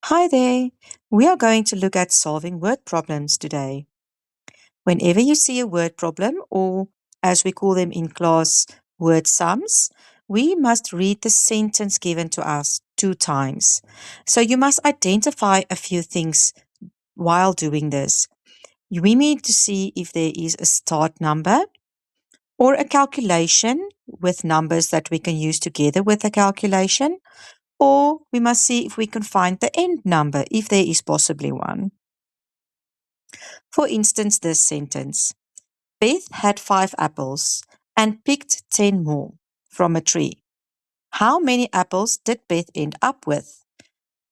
Hi there. We are going to look at solving word problems today. Whenever you see a word problem, or as we call them in class, word sums, we must read the sentence given to us 2 times. So you must identify a few things while doing this. We need to see if there is a start number or a calculation with numbers that we can use together with a calculation, or we must see if we can find the end number if there is possibly one. For instance, this sentence: Beth had 5 apples and picked 10 more from a tree. How many apples did Beth end up with?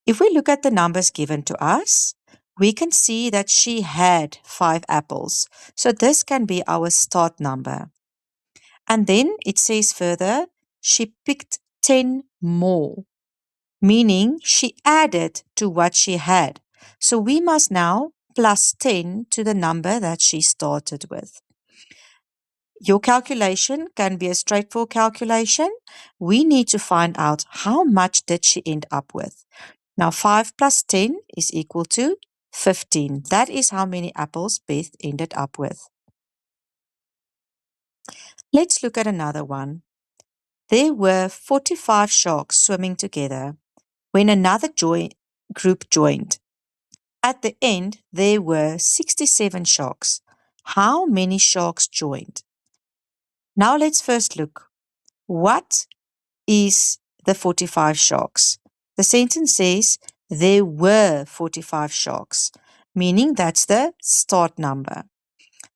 If we look at the numbers given to us, we can see that she had 5 apples. So this can be our start number. And then it says further, she picked 10 more, meaning she added to what she had. So we must now plus 10 to the number that she started with. Your calculation can be a straightforward calculation. We need to find out how much did she end up with. Now 5 plus 10 is equal to 15. That is how many apples Beth ended up with. Let's look at another one. There were 45 sharks swimming together when another group joined. At the end, there were 67 sharks. How many sharks joined? Now let's first look. What is the 45 sharks? The sentence says there were 45 sharks, meaning that's the start number.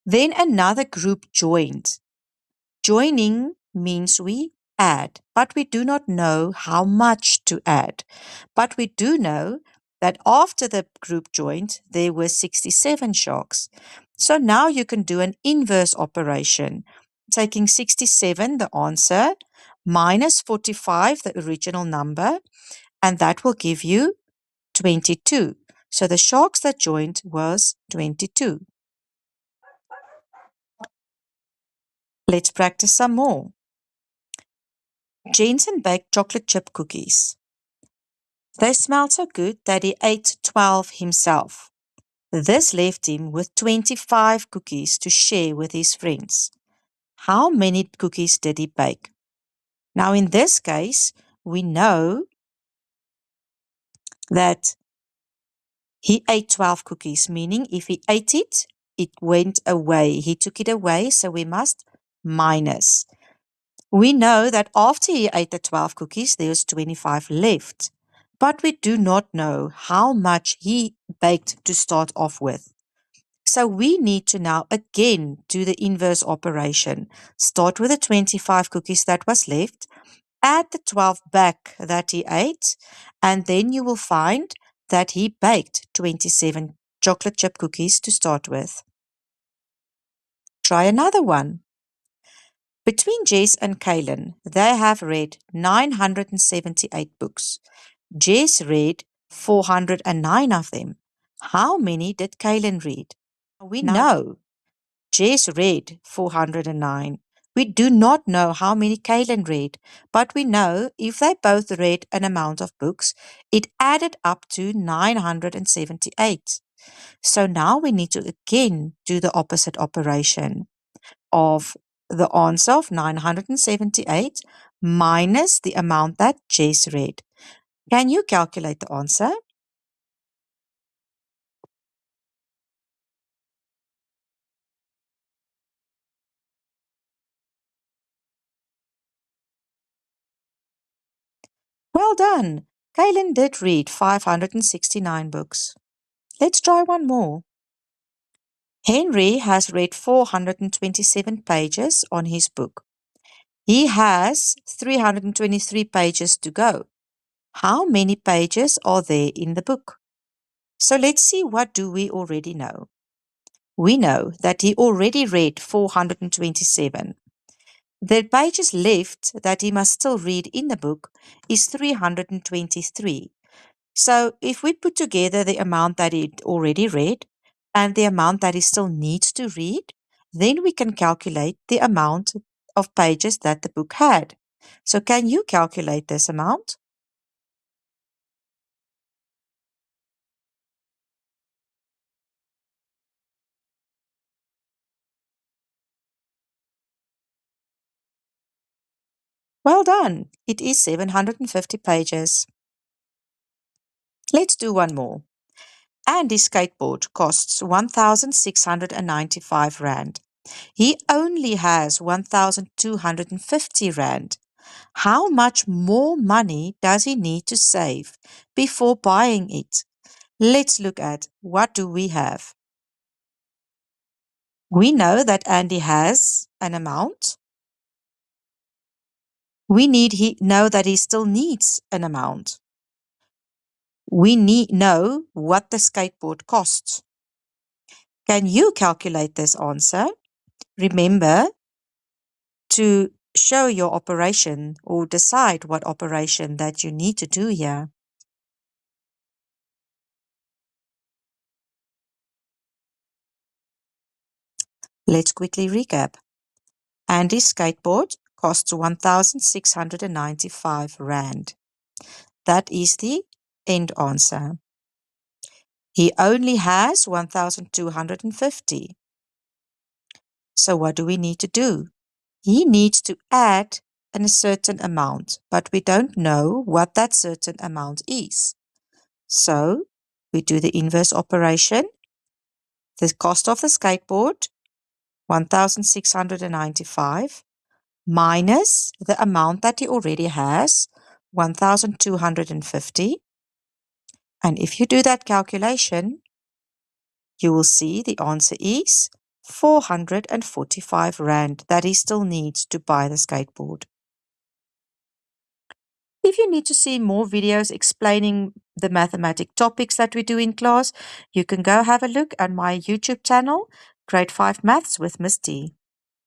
Then another group joined. Joining means we add, but we do not know how much to add. But we do know that after the group joined, there were 67 sharks. So now you can do an inverse operation, taking 67, the answer, minus 45, the original number, and that will give you 22. So the sharks that joined was 22. Let's practice some more. Jensen baked chocolate chip cookies. They smelled so good that he ate 12 himself. This left him with 25 cookies to share with his friends. How many cookies did he bake? Now, in this case, we know that he ate 12 cookies, meaning if he ate it, it went away. He took it away, so we must minus. We know that after he ate the 12 cookies, there was 25 left, but we do not know how much he baked to start off with. So we need to now again do the inverse operation. Start with the 25 cookies that was left, add the 12 back that he ate, and then you will find that he baked 27 chocolate chip cookies to start with. Try another one. Between Jess and Kaylin, they have read 978 books. Jess read 409 of them. How many did Kaylin read? We know Jess read 409. We do not know how many Kaylin read, but we know if they both read an amount of books, it added up to 978. So now we need to again do the opposite operation of the answer of 978 minus the amount that Jess read. Can you calculate the answer? Well done. Kaylin did read 569 books. Let's try one more. Henry has read 427 pages on his book. He has 323 pages to go. How many pages are there in the book? So let's see, what do we already know? We know that he already read 427. The pages left that he must still read in the book is 323. So if we put together the amount that he already read and the amount that he still needs to read, then we can calculate the amount of pages that the book had. So can you calculate this amount? Well done. It is 750 pages. Let's do one more. Andy's skateboard costs 1,695 Rand. He only has 1,250 Rand. How much more money does he need to save before buying it? Let's look at what do we have. We know that Andy has an amount. We know that he still needs an amount. We know what the skateboard costs. Can you calculate this answer? Remember to show your operation or decide what operation that you need to do here. Let's quickly recap. Andy's skateboard costs 1,695 Rand. That is the end answer. He only has 1,250. So what do we need to do? He needs to add a certain amount, but we don't know what that certain amount is. So we do the inverse operation. The cost of the skateboard, 1,695, minus the amount that he already has, 1,250. And if you do that calculation, you will see the answer is 445 Rand that he still needs to buy the skateboard. If you need to see more videos explaining the mathematic topics that we do in class, you can go have a look at my YouTube channel, Grade 5 Maths with Miss T.